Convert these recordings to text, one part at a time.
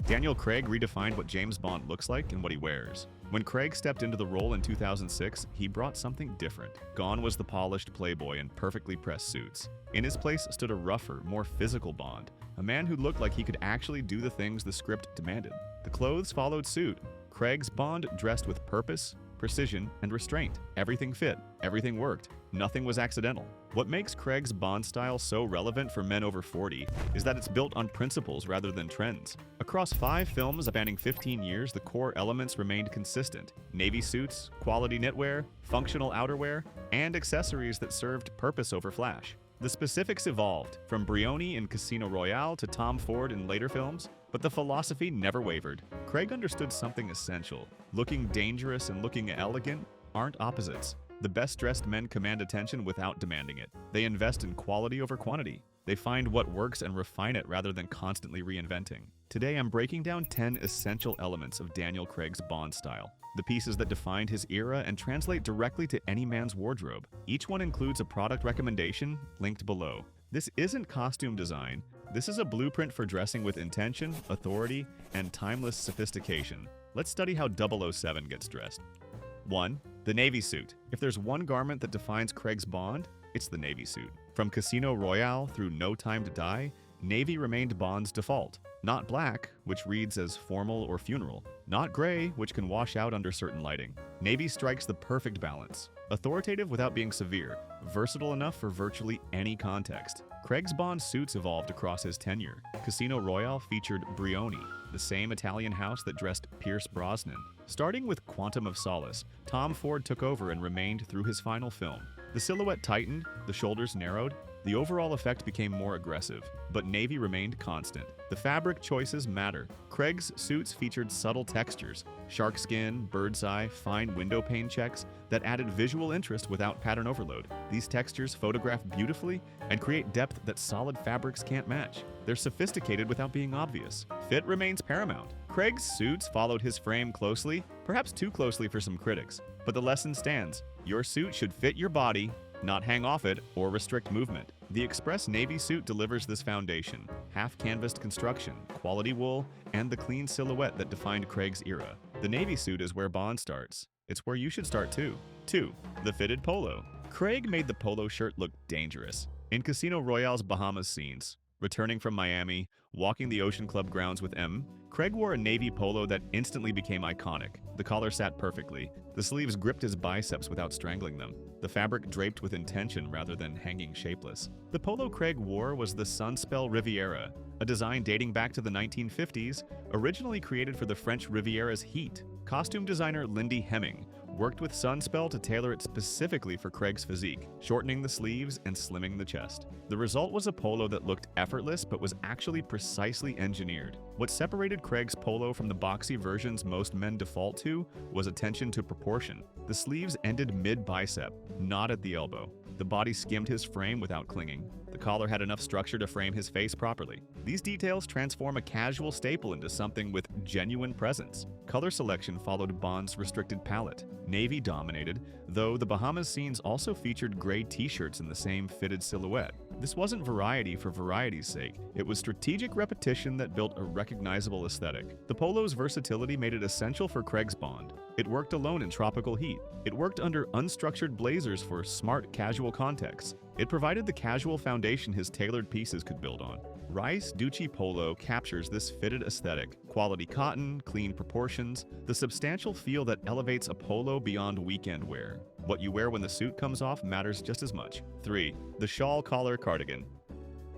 Daniel Craig redefined what James Bond looks like and what he wears. When Craig stepped into the role in 2006, he brought something different. Gone was the polished playboy in perfectly pressed suits. In his place stood a rougher, more physical Bond, a man who looked like he could actually do the things the script demanded. The clothes followed suit. Craig's Bond dressed with purpose, precision, and restraint. Everything fit, everything worked, nothing was accidental. What makes Craig's Bond style so relevant for men over 40 is that it's built on principles rather than trends. Across 5 films spanning 15 years, the core elements remained consistent: navy suits, quality knitwear, functional outerwear, and accessories that served purpose over flash. The specifics evolved, from Brioni in Casino Royale to Tom Ford in later films, but the philosophy never wavered. Craig understood something essential: looking dangerous and looking elegant aren't opposites. The best-dressed men command attention without demanding it. They invest in quality over quantity. They find what works and refine it rather than constantly reinventing. Today, I'm breaking down 10 essential elements of Daniel Craig's Bond style, the pieces that defined his era and translate directly to any man's wardrobe. Each one includes a product recommendation linked below. This isn't costume design. This is a blueprint for dressing with intention, authority, and timeless sophistication. Let's study how 007 gets dressed. 1. The navy suit. If there's one garment that defines Craig's Bond, it's the navy suit. From Casino Royale through No Time to Die, navy remained Bond's default. Not black, which reads as formal or funeral. Not gray, which can wash out under certain lighting. Navy strikes the perfect balance. Authoritative without being severe, versatile enough for virtually any context. Craig's Bond suits evolved across his tenure. Casino Royale featured Brioni, the same Italian house that dressed Pierce Brosnan. Starting with Quantum of Solace, Tom Ford took over and remained through his final film. The silhouette tightened, the shoulders narrowed, the overall effect became more aggressive, but navy remained constant. The fabric choices matter. Craig's suits featured subtle textures, shark skin, bird's eye, fine window pane checks that added visual interest without pattern overload. These textures photograph beautifully and create depth that solid fabrics can't match. They're sophisticated without being obvious. Fit remains paramount. Craig's suits followed his frame closely, perhaps too closely for some critics, but the lesson stands. Your suit should fit your body, not hang off it or restrict movement. The Express Navy suit delivers this foundation: half-canvased construction, quality wool, and the clean silhouette that defined Craig's era. The Navy suit is where Bond starts. It's where you should start too. 2. The Fitted Polo. Craig made the polo shirt look dangerous. In Casino Royale's Bahamas scenes, returning from Miami, walking the Ocean Club grounds with M, Craig wore a navy polo that instantly became iconic. The collar sat perfectly. The sleeves gripped his biceps without strangling them. The fabric draped with intention rather than hanging shapeless. The polo Craig wore was the Sunspell Riviera, a design dating back to the 1950s, originally created for the French Riviera's heat. Costume designer Lindy Hemming worked with Sunspell to tailor it specifically for Craig's physique, shortening the sleeves and slimming the chest. The result was a polo that looked effortless but was actually precisely engineered. What separated Craig's polo from the boxy versions most men default to was attention to proportion. The sleeves ended mid-bicep, not at the elbow. The body skimmed his frame without clinging. The collar had enough structure to frame his face properly. These details transform a casual staple into something with genuine presence. Color selection followed Bond's restricted palette. Navy dominated, though the Bahamas scenes also featured gray t-shirts in the same fitted silhouette. This wasn't variety for variety's sake. It was strategic repetition that built a recognizable aesthetic. The polo's versatility made it essential for Craig's Bond. It worked alone in tropical heat. It worked under unstructured blazers for smart, casual contexts. It provided the casual foundation his tailored pieces could build on. REISS Duchie Polo captures this fitted aesthetic: quality cotton, clean proportions, the substantial feel that elevates a polo beyond weekend wear. What you wear when the suit comes off matters just as much. 3. The Shawl-Collar Cardigan.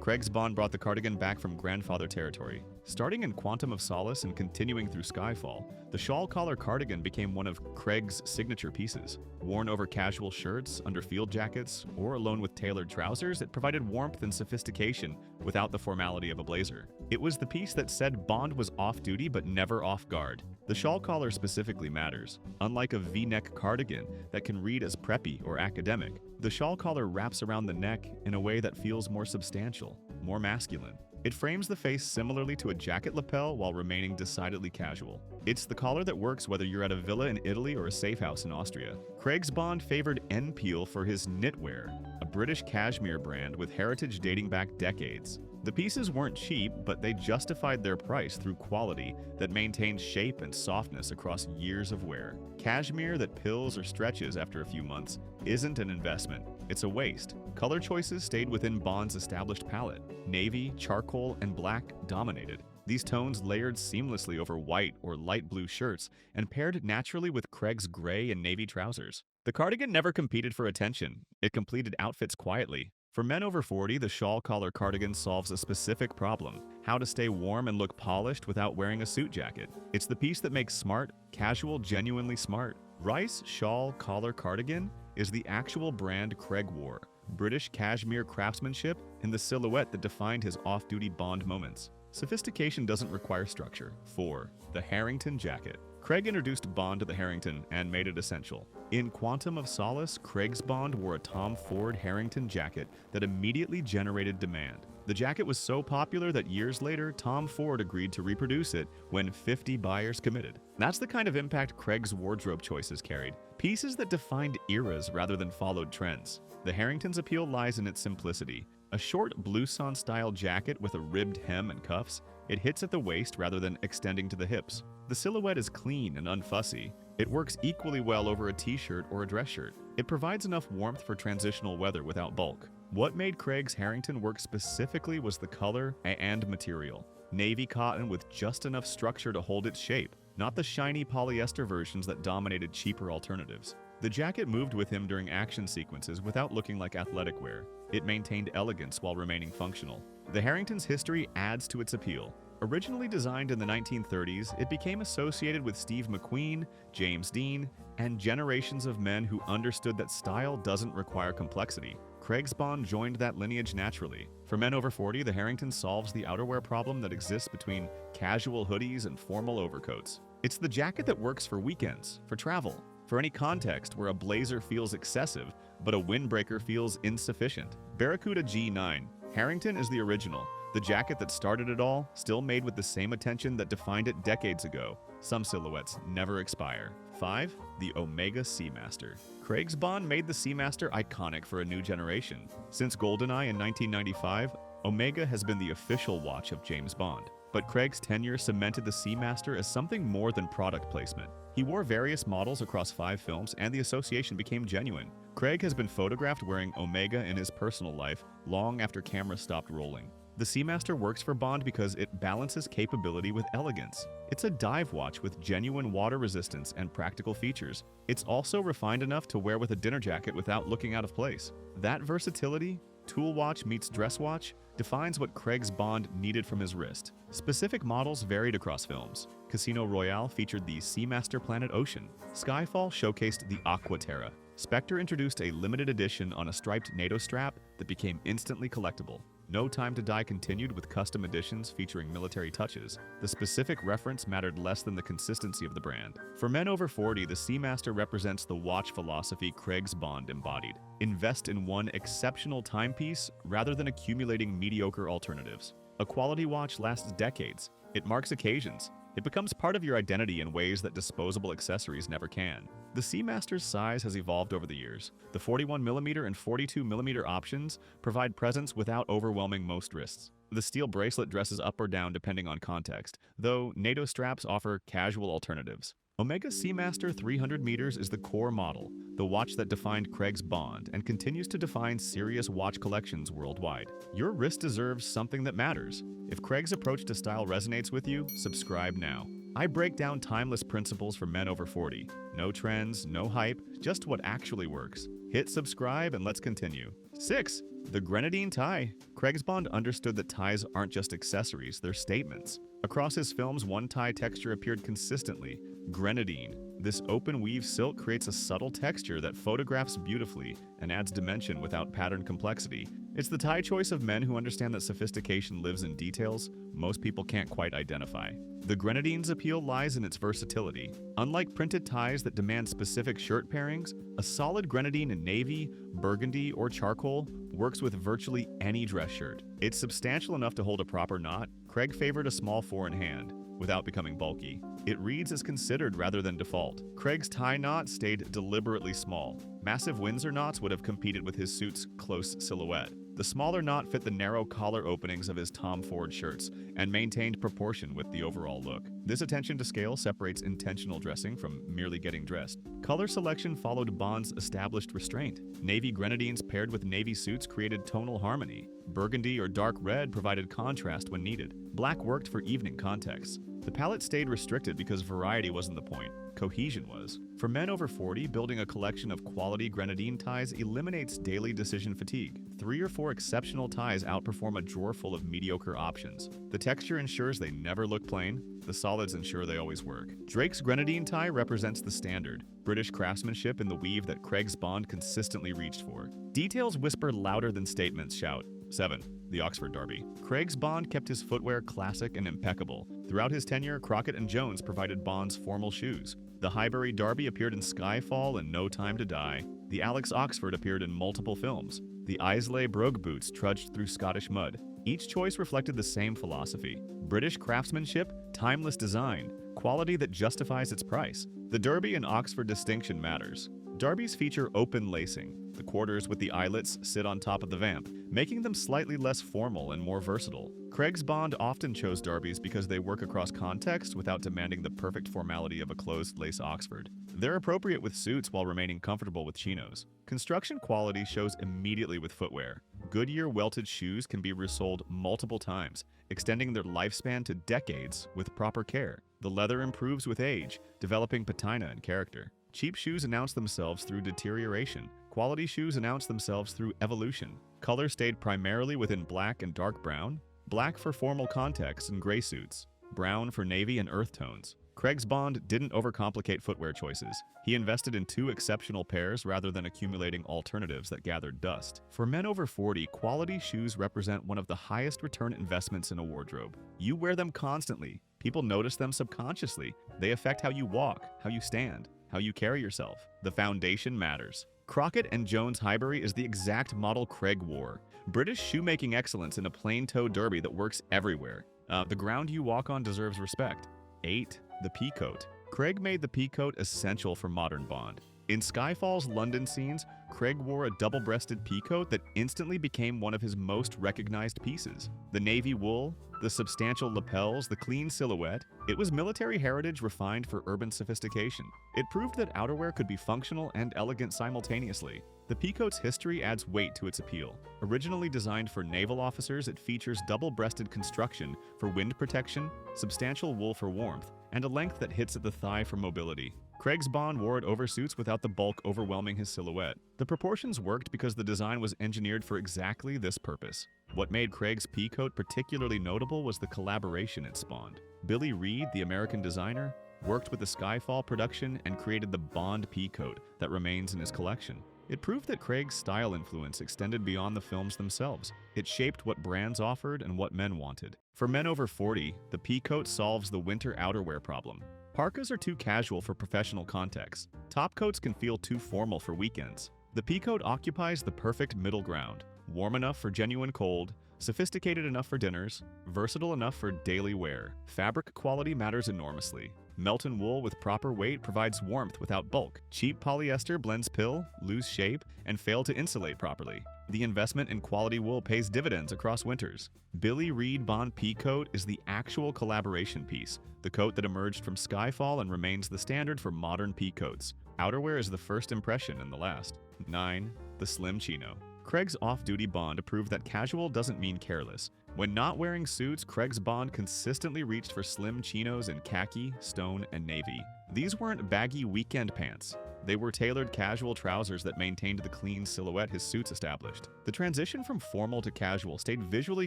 Craig's Bond brought the cardigan back from grandfather territory. Starting in Quantum of Solace and continuing through Skyfall, the Shawl-Collar cardigan became one of Craig's signature pieces. Worn over casual shirts, under field jackets, or alone with tailored trousers, it provided warmth and sophistication without the formality of a blazer. It was the piece that said Bond was off-duty but never off-guard. The shawl collar specifically matters. Unlike a V-neck cardigan that can read as preppy or academic, the shawl collar wraps around the neck in a way that feels more substantial, more masculine. It frames the face similarly to a jacket lapel while remaining decidedly casual. It's the collar that works whether you're at a villa in Italy or a safe house in Austria. Craig's Bond favored N-Peel for his knitwear, a British cashmere brand with heritage dating back decades. The pieces weren't cheap, but they justified their price through quality that maintained shape and softness across years of wear. Cashmere that pills or stretches after a few months isn't an investment, it's a waste. Color choices stayed within Bond's established palette. Navy, charcoal, and black dominated. These tones layered seamlessly over white or light blue shirts and paired naturally with Craig's gray and navy trousers. The cardigan never competed for attention. It completed outfits quietly. For men over 40, the shawl-collar cardigan solves a specific problem: how to stay warm and look polished without wearing a suit jacket. It's the piece that makes smart, casual, genuinely smart. REISS Shawl-Collar Cardigan is the actual brand Craig wore. British cashmere craftsmanship in the silhouette that defined his off-duty Bond moments. Sophistication doesn't require structure. 4. The Harrington Jacket. Craig introduced Bond to the Harrington and made it essential. In Quantum of Solace, Craig's Bond wore a Tom Ford Harrington jacket that immediately generated demand. The jacket was so popular that years later, Tom Ford agreed to reproduce it when 50 buyers committed. That's the kind of impact Craig's wardrobe choices carried. Pieces that defined eras rather than followed trends. The Harrington's appeal lies in its simplicity. A short blouson-style jacket with a ribbed hem and cuffs, it hits at the waist rather than extending to the hips. The silhouette is clean and unfussy. It works equally well over a t-shirt or a dress shirt. It provides enough warmth for transitional weather without bulk. What made Craig's Harrington work specifically was the color and material. Navy cotton with just enough structure to hold its shape, not the shiny polyester versions that dominated cheaper alternatives. The jacket moved with him during action sequences without looking like athletic wear. It maintained elegance while remaining functional. The Harrington's history adds to its appeal. Originally designed in the 1930s, it became associated with Steve McQueen, James Dean, and generations of men who understood that style doesn't require complexity. Craig's Bond joined that lineage naturally. For men over 40, the Harrington solves the outerwear problem that exists between casual hoodies and formal overcoats. It's the jacket that works for weekends, for travel, for any context where a blazer feels excessive, but a windbreaker feels insufficient. BARACUTA G9. Harrington is the original. The jacket that started it all, still made with the same attention that defined it decades ago. Some silhouettes never expire. 5. The Omega Seamaster. Craig's Bond made the Seamaster iconic for a new generation. Since GoldenEye in 1995, Omega has been the official watch of James Bond. But Craig's tenure cemented the Seamaster as something more than product placement. He wore various models across 5 films, and the association became genuine. Craig has been photographed wearing Omega in his personal life long after cameras stopped rolling. The Seamaster works for Bond because it balances capability with elegance. It's a dive watch with genuine water resistance and practical features. It's also refined enough to wear with a dinner jacket without looking out of place. That versatility, tool watch meets dress watch, defines what Craig's Bond needed from his wrist. Specific models varied across films. Casino Royale featured the Seamaster Planet Ocean. Skyfall showcased the Aqua Terra. Spectre introduced a limited edition on a striped NATO strap that became instantly collectible. No Time to Die continued with custom editions featuring military touches. The specific reference mattered less than the consistency of the brand. For men over 40, the Seamaster represents the watch philosophy Craig's Bond embodied. Invest in one exceptional timepiece rather than accumulating mediocre alternatives. A quality watch lasts decades. It marks occasions. It becomes part of your identity in ways that disposable accessories never can. The Seamaster's size has evolved over the years. The 41mm and 42mm options provide presence without overwhelming most wrists. The steel bracelet dresses up or down depending on context, though NATO straps offer casual alternatives. Omega Seamaster 300 meters is the core model, the watch that defined Craig's Bond and continues to define serious watch collections worldwide. Your wrist deserves something that matters. If Craig's approach to style resonates with you, subscribe now. I break down timeless principles for men over 40. No trends, no hype, just what actually works. Hit subscribe and let's continue. 6. The Grenadine Tie. Craig's Bond understood that ties aren't just accessories, they're statements. Across his films, one tie texture appeared consistently: grenadine. This open weave silk creates a subtle texture that photographs beautifully and adds dimension without pattern complexity. It's the tie choice of men who understand that sophistication lives in details most people can't quite identify. The grenadine's appeal lies in its versatility. Unlike printed ties that demand specific shirt pairings, a solid grenadine in navy, burgundy, or charcoal works with virtually any dress shirt. It's substantial enough to hold a proper knot. Craig favored a small 4-in-hand, without becoming bulky. It reads as considered rather than default. Craig's tie knot stayed deliberately small. Massive Windsor knots would have competed with his suit's close silhouette. The The smaller knot fit the narrow collar openings of his Tom Ford shirts and maintained proportion with the overall look. This attention to scale separates intentional dressing from merely getting dressed. Color selection followed Bond's established restraint. Navy grenadines paired with navy suits created tonal harmony. Burgundy or dark red provided contrast when needed. Black worked for evening contexts. The palette stayed restricted because variety wasn't the point. Cohesion was. For men over 40, building a collection of quality grenadine ties eliminates daily decision fatigue. 3 or 4 exceptional ties outperform a drawer full of mediocre options. The texture ensures they never look plain. The solids ensure they always work. Drake's Grenadine Tie represents the standard, British craftsmanship in the weave that Craig's Bond consistently reached for. Details whisper louder than statements shout. 7. The Oxford Derby. Craig's Bond kept his footwear classic and impeccable. Throughout his tenure, Crockett and Jones provided Bond's formal shoes. The Highbury Derby appeared in Skyfall and No Time to Die. The Alex Oxford appeared in multiple films. The Islay Brogue boots trudged through Scottish mud. Each choice reflected the same philosophy: British craftsmanship, timeless design, quality that justifies its price. The Derby and Oxford distinction matters. Derbies feature open lacing. The quarters with the eyelets sit on top of the vamp, making them slightly less formal and more versatile. Craig's Bond often chose derbies because they work across context without demanding the perfect formality of a closed lace Oxford. They're appropriate with suits while remaining comfortable with chinos. Construction quality shows immediately with footwear. Goodyear welted shoes can be resoled multiple times, extending their lifespan to decades with proper care. The leather improves with age, developing patina and character. Cheap shoes announce themselves through deterioration. Quality shoes announce themselves through evolution. Color stayed primarily within black and dark brown, black for formal contexts and gray suits, brown for navy and earth tones. Craig's Bond didn't overcomplicate footwear choices. He invested in 2 exceptional pairs rather than accumulating alternatives that gathered dust. For men over 40, quality shoes represent one of the highest return investments in a wardrobe. You wear them constantly. People notice them subconsciously. They affect how you walk, how you stand, how you carry yourself. The foundation matters. Crockett and Jones Highbury is the exact model Craig wore. British shoemaking excellence in a plain-toe derby that works everywhere. The ground you walk on deserves respect. 8. The Peacoat. Craig made the Peacoat essential for modern Bond. In Skyfall's London scenes, Craig wore a double-breasted peacoat that instantly became one of his most recognized pieces. The navy wool, the substantial lapels, the clean silhouette, it was military heritage refined for urban sophistication. It proved that outerwear could be functional and elegant simultaneously. The peacoat's history adds weight to its appeal. Originally designed for naval officers, it features double-breasted construction for wind protection, substantial wool for warmth, and a length that hits at the thigh for mobility. Craig's Bond wore it over suits without the bulk overwhelming his silhouette. The proportions worked because the design was engineered for exactly this purpose. What made Craig's Peacoat particularly notable was the collaboration it spawned. Billy Reid, the American designer, worked with the Skyfall production and created the Bond Peacoat that remains in his collection. It proved that Craig's style influence extended beyond the films themselves. It shaped what brands offered and what men wanted. For men over 40, the Peacoat solves the winter outerwear problem. Parkas are too casual for professional contexts. Topcoats can feel too formal for weekends. The Peacoat occupies the perfect middle ground, warm enough for genuine cold, sophisticated enough for dinners, versatile enough for daily wear. Fabric quality matters enormously. Melton wool with proper weight provides warmth without bulk. Cheap polyester blends pill, lose shape, and fail to insulate properly. The investment in quality wool pays dividends across winters. Billy Reid Bond Peacoat is the actual collaboration piece, the coat that emerged from Skyfall and remains the standard for modern peacoats. Outerwear is the first impression and the last. 9. The Slim Chino. Craig's off-duty Bond proved that casual doesn't mean careless. When not wearing suits, Craig's Bond consistently reached for slim chinos in khaki, stone, and navy. These weren't baggy weekend pants. They were tailored casual trousers that maintained the clean silhouette his suits established. The transition from formal to casual stayed visually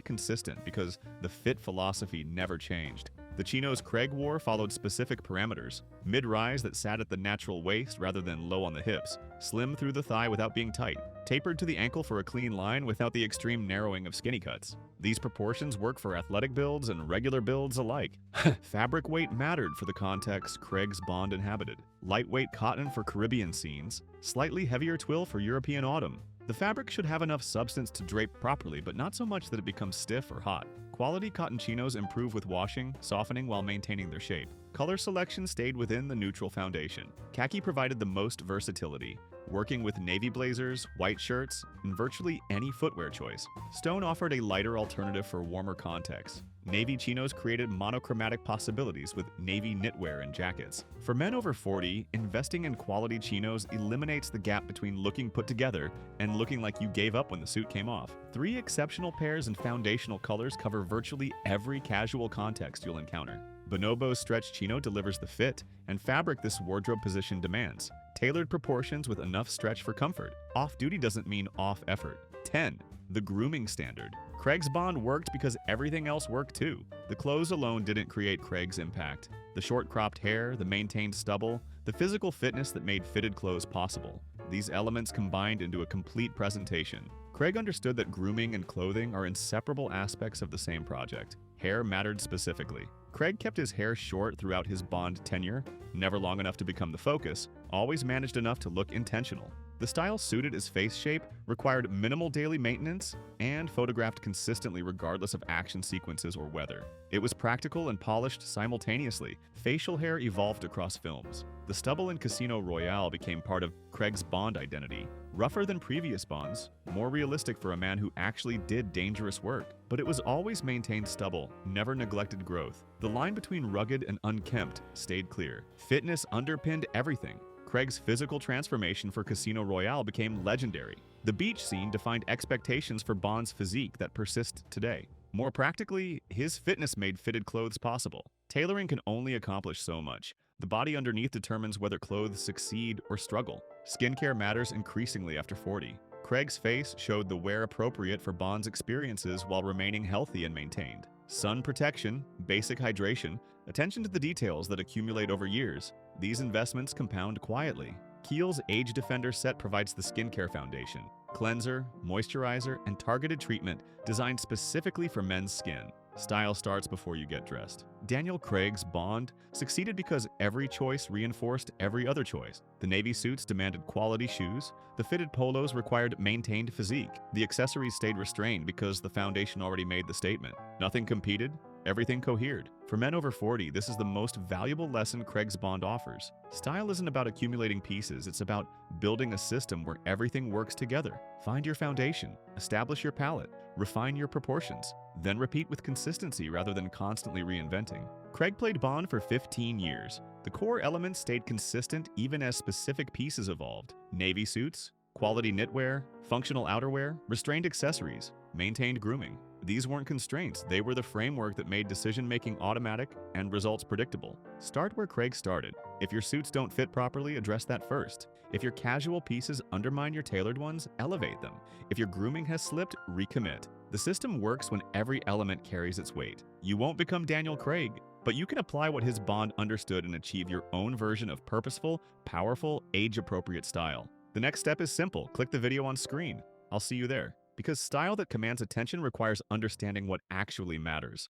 consistent because the fit philosophy never changed. The chinos Craig wore followed specific parameters: mid-rise that sat at the natural waist rather than low on the hips, slim through the thigh without being tight, tapered to the ankle for a clean line without the extreme narrowing of skinny cuts. These proportions work for athletic builds and regular builds alike. Fabric weight mattered for the context Craig's Bond inhabited. Lightweight cotton for Caribbean scenes, slightly heavier twill for European autumn. The fabric should have enough substance to drape properly, but not so much that it becomes stiff or hot. Quality cotton chinos improve with washing, softening while maintaining their shape. Color selection stayed within the neutral foundation. Khaki provided the most versatility, working with navy blazers, white shirts, and virtually any footwear choice. Stone offered a lighter alternative for warmer contexts. Navy chinos created monochromatic possibilities with navy knitwear and jackets. For men over 40, investing in quality chinos eliminates the gap between looking put together and looking like you gave up when the suit came off. 3 exceptional pairs and foundational colors cover virtually every casual context you'll encounter. BONOBOS stretch chino delivers the fit and fabric this wardrobe position demands. Tailored proportions with enough stretch for comfort. Off-duty doesn't mean off-effort. 10. The Grooming Standard. Craig's Bond worked because everything else worked too. The clothes alone didn't create Craig's impact. The short cropped hair, the maintained stubble, the physical fitness that made fitted clothes possible. These elements combined into a complete presentation. Craig understood that grooming and clothing are inseparable aspects of the same project. Hair mattered specifically. Craig kept his hair short throughout his Bond tenure, never long enough to become the focus, always managed enough to look intentional. The style suited his face shape, required minimal daily maintenance, and photographed consistently regardless of action sequences or weather. It was practical and polished simultaneously. Facial hair evolved across films. The stubble in Casino Royale became part of Craig's Bond identity. Rougher than previous Bonds, more realistic for a man who actually did dangerous work. But it was always maintained stubble, never neglected growth. The line between rugged and unkempt stayed clear. Fitness underpinned everything. Craig's physical transformation for Casino Royale became legendary. The beach scene defined expectations for Bond's physique that persist today. More practically, his fitness made fitted clothes possible. Tailoring can only accomplish so much. The body underneath determines whether clothes succeed or struggle. Skincare matters increasingly after 40. Craig's face showed the wear appropriate for Bond's experiences while remaining healthy and maintained. Sun protection, basic hydration, attention to the details that accumulate over years. These investments compound quietly. KIEHL'S Age Defender set provides the skincare foundation. Cleanser, moisturizer, and targeted treatment designed specifically for men's skin. Style starts before you get dressed. Daniel Craig's Bond succeeded because every choice reinforced every other choice. The navy suits demanded quality shoes. The fitted polos required maintained physique. The accessories stayed restrained because the foundation already made the statement. Nothing competed. Everything cohered. For men over 40, this is the most valuable lesson Craig's Bond offers. Style isn't about accumulating pieces, it's about building a system where everything works together. Find your foundation, establish your palette, refine your proportions, then repeat with consistency rather than constantly reinventing. Craig played Bond for 15 years. The core elements stayed consistent even as specific pieces evolved. Navy suits, quality knitwear, functional outerwear, restrained accessories, maintained grooming. These weren't constraints, they were the framework that made decision-making automatic and results predictable. Start where Craig started. If your suits don't fit properly, address that first. If your casual pieces undermine your tailored ones, elevate them. If your grooming has slipped, recommit. The system works when every element carries its weight. You won't become Daniel Craig, but you can apply what his Bond understood and achieve your own version of purposeful, powerful, age-appropriate style. The next step is simple. Click the video on screen. I'll see you there. Because style that commands attention requires understanding what actually matters.